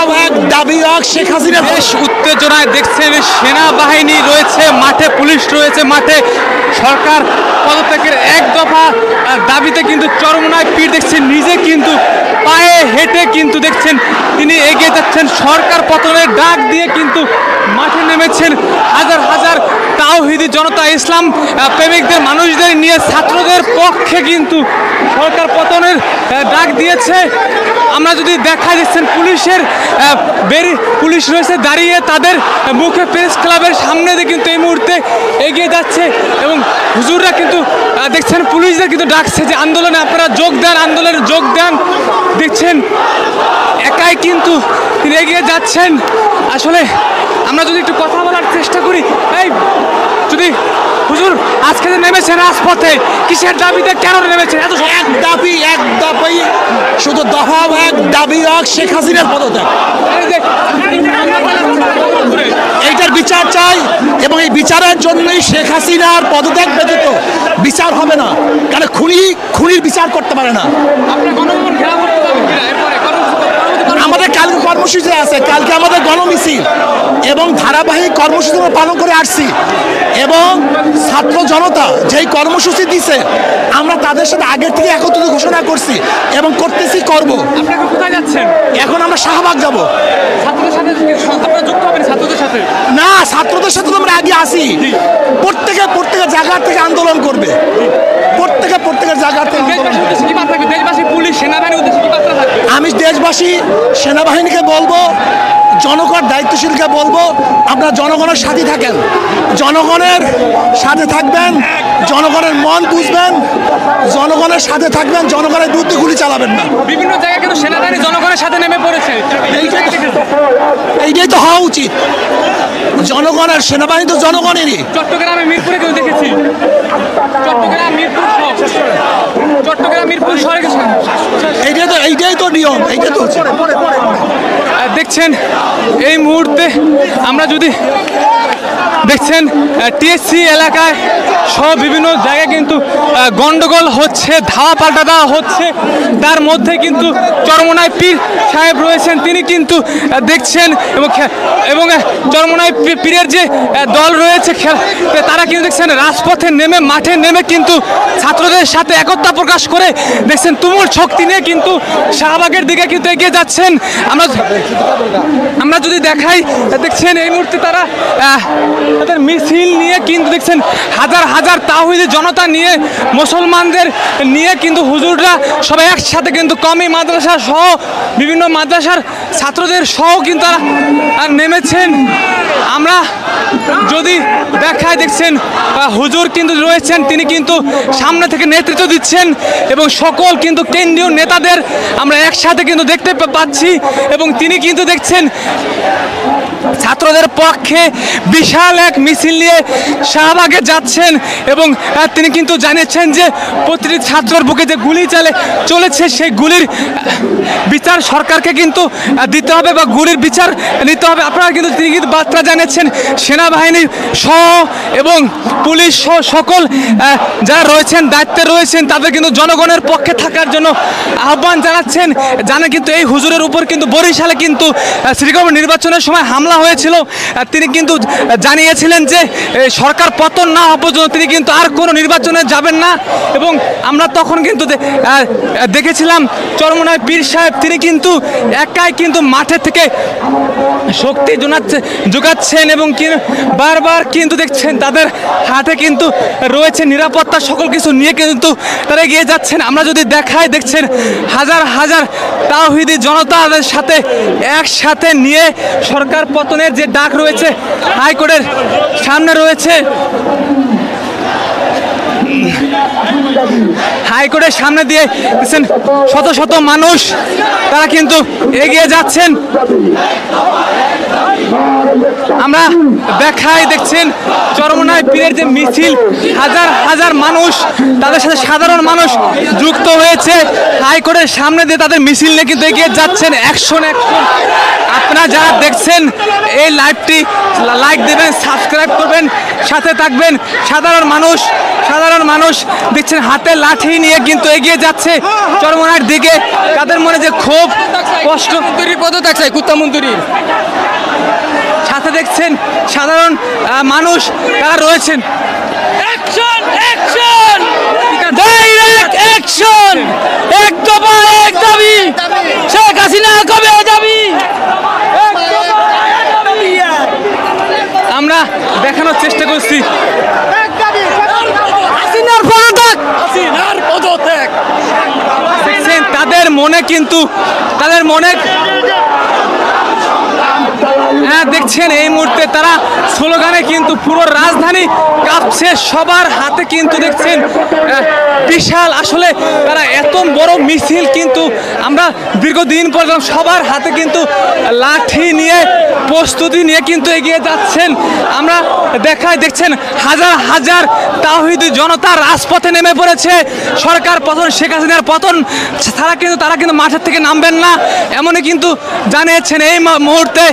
দফাও এক দাবি এক শেখ হাসিনা। বেশ উত্তেজনায় দেখছেন সেনাবাহিনী রয়েছে মাঠে, পুলিশ রয়েছে মাঠে। সরকার পদত্যাগের এক দফা দাবিতে কিন্তু চরমনায় পীর দেখছেন নিজে কিন্তু পায়ে হেঁটে কিন্তু দেখছেন তিনি এগিয়ে যাচ্ছেন। সরকার পতনের ডাক দিয়ে কিন্তু মাঠে নেমেছেন হাজার হাজার তাওহিদি জনতা, ইসলাম প্রেমিকদের মানুষদের নিয়ে ছাত্রদের পক্ষে কিন্তু সরকার পতনের ডাক দিয়েছে। আমরা যদি দেখা যাচ্ছেন পুলিশের পুলিশ রয়েছে দাঁড়িয়ে, তাদের মুখে প্রেস ক্লাবের সামনে দিয়ে কিন্তু এই মুহূর্তে এগিয়ে যাচ্ছে এবং হুজুররা কিন্তু দেখছেন পুলিশদের কিন্তু ডাকছে যে আন্দোলনে আপনারা যোগ দেন, আন্দোলনে যোগ দেন। দেখছেন একাই কিন্তু তিনি এগিয়ে যাচ্ছেন। আসলে আমরা যদি একটু কথা বলার চেষ্টা করি, এই যদি হুজুর আজকে যে নেমেছেন রাজপথে কিসের দাবিতে, কেন নেমেছেন? এত এক দাবি শুধু দফাও এক দাবি এক শেখ হাসিনার পদত্যাগ, এইটার বিচার চাই এবং এই বিচারের জন্যই শেখ হাসিনার পদত্যাগ ব্যতীত বিচার হবে না। কারণ খুনির বিচার করতে পারে না। আমাদের কালকে কর্মসূচি আছে, কালকে আমাদের গণমিছিল এবং ধারাবাহিক কর্মসূচি আমরা পালন করে আসছি এবং ছাত্র জনতা যেই কর্মসূচি দিছে আমরা তাদের সাথে আগের থেকে একত্রিত ঘোষণা করছি এবং করতেছি, করব। আপনারা কোথায় যাচ্ছেন? এখন আমরা শাহবাগ যাব। ছাত্রদের সাথে আপনারা যুক্ত হবেন? ছাত্রদের সাথে না, ছাত্রদের সাথে তো আমরা আগে আসি। প্রত্যেকের জায়গা থেকে আন্দোলন করবে, প্রত্যেকের জায়গা থেকে দেশবাসী, পুলিশ, সেনাবাহিনীর উদ্দেশ্যে কি বার্তা থাকবে? আমি দেশবাসী সেনাবাহিনীকে বলবো, জনগণ দায়িত্বশীলকে বলবো, আপনারা জনগণের সাথে থাকেন, জনগণের সাথে থাকবেন, জনগণের মন বুঝবেন, জনগণের সাথে থাকবেন, জনগণের বিরুদ্ধে গুলি চালাবেন না। বিভিন্ন জায়গায় কিন্তু সেনাবাহিনী জনগণের সাথে নেমে পড়েছে, এইটাই তো হওয়া উচিত। জনগণের সেনাবাহিনী তো জনগণেরই। চট্টগ্রামে মিরপুরে কেউ দেখেছি, চট্টগ্রাম মিরপুর শহরে এইটাই তো নিয়ম, এইটা তো দেখছেন। এই মুহূর্তে আমরা যদি দেখছেন টিএসসি এলাকায় সব বিভিন্ন জায়গায় কিন্তু গন্ডগোল হচ্ছে, ধাওয়া পাল্টা দেওয়া হচ্ছে। তার মধ্যে কিন্তু চরমনায় পীর সাহেব রয়েছেন, তিনি কিন্তু দেখছেন এবং চরমনায় পীরের যে দল রয়েছে তারা কিন্তু দেখছেন রাজপথে নেমে, মাঠে নেমে কিন্তু ছাত্রদের সাথে একতা প্রকাশ করে দেখছেন তুমুল শক্তি নিয়ে কিন্তু শাহবাগের দিকে কিন্তু এগিয়ে যাচ্ছেন। আমরা যদি দেখাই, দেখছেন এই মুহূর্তে তারা তাদের মিছিল নিয়ে কিন্তু দেখছেন হাজার হাজার তাওহীদি জনতা নিয়ে, মুসলমানদের নিয়ে কিন্তু হুজুররা সবাই একসাথে কিন্তু কমি মাদ্রাসা সহ বিভিন্ন মাদ্রাসার ছাত্রদের সহ কিন্তু তারা নেমেছেন। আমরা যদি দেখায়, দেখছেন হুজুর কিন্তু রয়েছেন, তিনি কিন্তু সামনে থেকে নেতৃত্ব দিচ্ছেন এবং সকল কিন্তু কেন্দ্রীয় নেতাদের আমরা একসাথে কিন্তু দেখতে পাচ্ছি এবং তিনি কিন্তু দেখছেন ছাত্রদের পক্ষে বিশাল এক মিছিল নিয়ে শাহবাগে যাচ্ছেন এবং তিনি কিন্তু জানিয়েছেন যে প্রতিটি ছাত্রের বুকে যে গুলি চলেছে সেই গুলির বিচার সরকারকে কিন্তু দিতে হবে বা গুলির বিচার নিতে হবে। আপনারা কিন্তু তিনি কিন্তু বার্তা জানিয়েছেন সেনাবাহিনী সহ এবং পুলিশ সহ সকল যারা রয়েছেন, দায়িত্বে রয়েছেন, তাদের কিন্তু জনগণের পক্ষে থাকার জন্য আহ্বান জানাচ্ছেন। জানেন কিন্তু এই হুজুরের উপর কিন্তু বরিশালে কিন্তু শ্রীকোট নির্বাচনের সময় হামলা হয়েছিল। তিনি কিন্তু জানিয়েছিলেন যে সরকার পতন না হওয়া পর্যন্ত তিনি কিন্তু আর কোনো নির্বাচনে যাবেন না এবং আমরা তখন কিন্তু দেখেছিলাম চরমনায় পীর সাহেব তিনি কিন্তু একাই কিন্তু মাঠে থেকে শক্তি যোগাচ্ছেন এবং বারবার কিন্তু দেখছেন তাদের হাতে কিন্তু রয়েছে নিরাপত্তা, সকল কিছু নিয়ে কিন্তু তারা এগিয়ে যাচ্ছেন। আমরা যদি দেখাই, দেখছেন হাজার হাজার তাওহীদি জনতাদের সাথে একসাথে নিয়ে সরকার পতনের যে ডাক রয়েছে হাইকোর্টের সামনে রয়েছে, হাইকোর্টের সামনে দিয়ে দেখছেন শত শত মানুষ তারা কিন্তু এগিয়ে যাচ্ছেন। আমরা দেখাই, দেখছেন চরমনায় পীরের যে মিছিল, হাজার হাজার মানুষ, তাদের সাথে সাধারণ মানুষ যুক্ত হয়েছে হাইকোর্টের সামনে দিয়ে তাদের মিছিল নিয়ে কিন্তু এগিয়ে যাচ্ছেন। অ্যাকশন আপনারা যারা দেখছেন এই লাইভটি লাইক দেবেন, সাবস্ক্রাইব করবেন, সাথে থাকবেন। সাধারণ মানুষ দেখছেন হাতে লাঠি নিয়ে কিন্তু এগিয়ে যাচ্ছে চরমোনার দিকে। তাদের মনে যে ক্ষোভ কষ্ট পদত্যাগ চাই কুত্তা মন্ত্রীর। সাথে দেখছেন সাধারণ মানুষ তারা রয়েছেন। অ্যাকশন অ্যাকশন ডাইরেক্ট অ্যাকশন, এক দফা এক দাবি, শেখ হাসিনা কবে যাবি? আমরা দেখানোর চেষ্টা করছি হাসিনার পদত্যাগ, হাসিনার পদত্যাগ। দেখছেন তাদের মনে দেখছেন এই মুহূর্তে তারা স্লোগানে কিন্তু পুরো রাজধানী কাঁপছে। সবার হাতে কিন্তু দেখছেন বিশাল, আসলে তারা এত বড় মিছিল কিন্তু আমরা দীর্ঘদিন পর সবার হাতে কিন্তু লাঠি নিয়ে প্রস্তুতি নিয়ে কিন্তু এগিয়ে যাচ্ছেন। আমরা দেখছেন হাজার হাজার তাওহীদি জনতা রাজপথে নেমে পড়েছে। সরকার পতন, শেখ হাসিনার পতন তারা কিন্তু মাঠের থেকে নামবেন না, এমনই কিন্তু জানিয়েছেন এই মুহূর্তে।